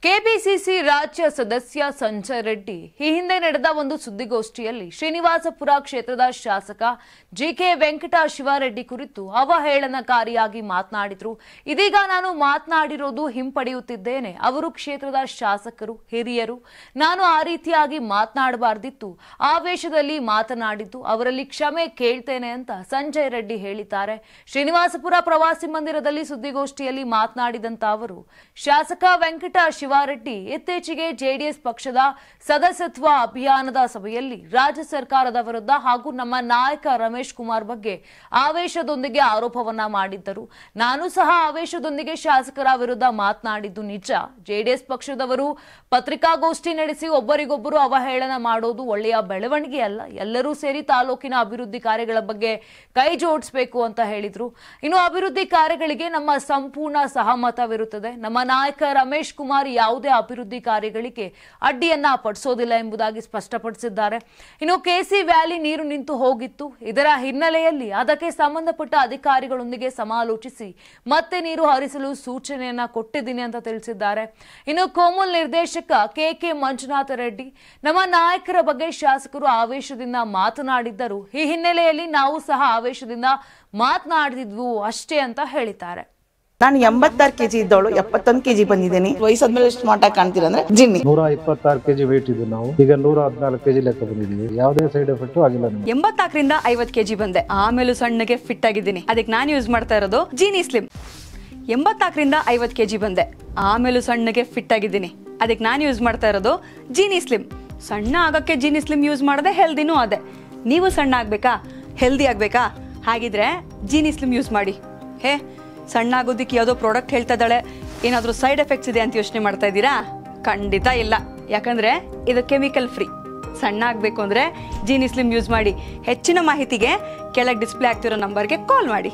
KPCC ರಾಜ್ಯ ಸದಸ್ಯ ಸಂಜಯ್ ರೆಡ್ಡಿ ಈ ಹಿಂದೆ ನಡೆದ ಒಂದು ಸುದ್ದಿಗೋಷ್ಠಿಯಲ್ಲಿ ಶ್ರೀನಿವಾಸಪುರ ಕ್ಷೇತ್ರದ ಶಾಸಕ ಜಿಕೆ ವೆಂಕಟ ಶಿವಾರೆಡ್ಡಿ ಕುರಿತು ಅವಹೇಳನಕಾರಿಯಾಗಿ ಮಾತನಾಡಿದ್ರು. ಇದೀಗ ನಾನು ಮಾತನಾಡಿರೋದು ಹಿಂಪಡೆಯುತ್ತಿದ್ದೇನೆ. ಅವರು ಕ್ಷೇತ್ರದ ಶಾಸಕರು, ಹಿರಿಯರು. ನಾನು ಆ ರೀತಿಯಾಗಿ ಮಾತನಾಡಬಾರ್ದಿತ್ತು. ಆವೇಶದಲ್ಲಿ ಮಾತನಾಡಿದ್ದು. ಅವರಲ್ಲಿ ಕ್ಷಮೆ ಕೇಳ್ತೇನೆ ಅಂತ ಸಂಜಯ್ ರೆಡ್ಡಿ ಹೇಳಿದ್ದಾರೆ. ಶ್ರೀನಿವಾಸಪುರ ಪ್ರವಾಸಿ ಮಂದಿರದಲ್ಲಿ ಸುದ್ದಿಗೋಷ್ಠಿಯಲ್ಲಿ ಮಾತನಾಡಿದಂತ ಅವರು, ಶಾಸಕ ವೆಂಕಟ ಶಿವಾರೆಡ್ಡಿ ಇತ್ತೀಚೆಗೆ ಜೆಡಿಎಸ್ ಪಕ್ಷದ ಸದಸ್ಯತ್ವ ಅಭಿಯಾನದ ಸಭೆಯಲ್ಲಿ ರಾಜ್ಯ ಸರ್ಕಾರದ ವಿರುದ್ಧ ಹಾಗೂ ನಮ್ಮ ನಾಯಕ ರಮೇಶ್ ಕುಮಾರ್ ಬಗ್ಗೆ ಆವೇಶದೊಂದಿಗೆ ಆರೋಪವನ್ನ ಮಾಡಿದ್ದರು. ನಾನು ಸಹ ಆವೇಶದೊಂದಿಗೆ ಶಾಸಕರ ವಿರುದ್ಧ ಮಾತನಾಡಿದ್ದು ನಿಜ. ಜೆಡಿಎಸ್ ಪಕ್ಷದವರು ಪತ್ರಿಕಾಗೋಷ್ಠಿ ನಡೆಸಿ ಒಬ್ಬರಿಗೊಬ್ಬರು ಅವಹೇಳನ ಮಾಡೋದು ಒಳ್ಳೆಯ ಬೆಳವಣಿಗೆ ಅಲ್ಲ. ಎಲ್ಲರೂ ಸೇರಿ ತಾಲೂಕಿನ ಅಭಿವೃದ್ಧಿ ಕಾರ್ಯಗಳ ಬಗ್ಗೆ ಕೈ ಜೋಡಿಸಬೇಕು ಅಂತ ಹೇಳಿದ್ರು. ಇನ್ನು ಅಭಿವೃದ್ಧಿ ಕಾರ್ಯಗಳಿಗೆ ನಮ್ಮ ಸಂಪೂರ್ಣ ಸಹಮತವಿರುತ್ತದೆ. ನಮ್ಮ ನಾಯಕ ರಮೇಶ್ ಕುಮಾರ್ ಯಾವುದೇ ಅಭಿವೃದ್ಧಿ ಕಾರ್ಯಗಳಿಗೆ ಅಡ್ಡಿಯನ್ನ ಪಡಿಸೋದಿಲ್ಲ ಎಂಬುದಾಗಿ ಸ್ಪಷ್ಟಪಡಿಸಿದ್ದಾರೆ. ಇನ್ನು ಕೆಸಿ ವ್ಯಾಲಿ ನೀರು ನಿಂತು ಹೋಗಿತ್ತು. ಇದರ ಹಿನ್ನೆಲೆಯಲ್ಲಿ ಅದಕ್ಕೆ ಸಂಬಂಧಪಟ್ಟ ಅಧಿಕಾರಿಗಳೊಂದಿಗೆ ಸಮಾಲೋಚಿಸಿ ಮತ್ತೆ ನೀರು ಹರಿಸಲು ಸೂಚನೆಯನ್ನ ಕೊಟ್ಟಿದ್ದೀನಿ ಅಂತ ತಿಳಿಸಿದ್ದಾರೆ. ಇನ್ನು ಕೋಮುಲ್ ನಿರ್ದೇಶಕ ಕೆ ಮಂಜುನಾಥ ರೆಡ್ಡಿ, ನಮ್ಮ ನಾಯಕರ ಬಗ್ಗೆ ಶಾಸಕರು ಆವೇಶದಿಂದ ಮಾತನಾಡಿದ್ದರು. ಈ ಹಿನ್ನೆಲೆಯಲ್ಲಿ ನಾವು ಸಹ ಆವೇಶದಿಂದ ಮಾತನಾಡಿದ್ವು ಅಷ್ಟೇ ಅಂತ ಹೇಳಿದ್ದಾರೆ. ನಾನು 86 ಕೆಜಿ ಇದ್ದವಳು 71 ಕೆಜಿ ಬಂದಿದ್ದೀನಿ. ವಯಸ್ಸಾದ್ಮೇಲೆ ಸ್ಮಾರ್ಟ್ ಆಗಿ ಕಾಣ್ತೀರ ಅಂದ್ರೆ ಜಿನ್ನಿ. 126 ಕೆಜಿ ವೇಟ್ ಇದ್ದು ನಾವು ಈಗ 114 ಕೆಜಿ ಲೆಕ್ಕ ಬಂದಿದ್ದೀವಿ. ಯಾವುದೇ ಸೈಡ್ ಎಫೆಕ್ಟ್ ಆಗಿಲ್ಲ. 84ರಿಂದ 50 ಕೆಜಿ ಬಂದೆ. ಆಮೇಲೆ ಸಣ್ಣಗೆ ಫಿಟ್ ಆಗಿದ್ದೀನಿ. ಅದಕ್ಕೆ ನಾನು ಯೂಸ್ ಮಾಡ್ತಾ ಇರೋದು ಜೀನಿ ಸ್ಲಿಮ್. 84ರಿಂದ 50 ಕೆಜಿ ಬಂದೆ. ಆಮೇಲೆ ಸಣ್ಣಗೆ ಫಿಟ್ ಆಗಿದ್ದೀನಿ. ಅದಕ್ಕೆ ನಾನು ಯೂಸ್ ಮಾಡ್ತಾ ಇರೋದು ಜೀನಿ ಸ್ಲಿಮ್. ಸಣ್ಣ ಆಗಕ್ಕೆ ಜೀನಿ ಸ್ಲಿಮ್ ಯೂಸ್ ಮಾಡದೆ ಹೆಲ್ದಿನೂ ಅದೇ. ನೀವು ಸಣ್ಣ ಆಗ್ಬೇಕಾ, ಹೆಲ್ದಿ ಆಗ್ಬೇಕಾ? ಹಾಗಿದ್ರೆ ಜೀನಿ ಸ್ಲಿಮ್ ಯೂಸ್ ಮಾಡಿ. ಸಣ್ಣ ಆಗೋದಕ್ಕೆ ಯಾವುದೋ ಪ್ರಾಡಕ್ಟ್ ಹೇಳ್ತಾ ಇದ್ದಾಳೆ, ಏನಾದರೂ ಸೈಡ್ ಎಫೆಕ್ಟ್ಸ್ ಇದೆ ಅಂತ ಯೋಚನೆ ಮಾಡ್ತಾ ಇದ್ದೀರಾ? ಖಂಡಿತ ಇಲ್ಲ. ಯಾಕಂದ್ರೆ ಇದು ಕೆಮಿಕಲ್ ಫ್ರೀ. ಸಣ್ಣ ಆಗಬೇಕು ಅಂದ್ರೆ ಜೀನಿ ಸ್ಲಿಮ್ ಯೂಸ್ ಮಾಡಿ. ಹೆಚ್ಚಿನ ಮಾಹಿತಿಗೆ ಕೆಳಗೆ ಡಿಸ್ಪ್ಲೇ ಆಗ್ತಿರೋ ನಂಬರ್ಗೆ ಕಾಲ್ ಮಾಡಿ.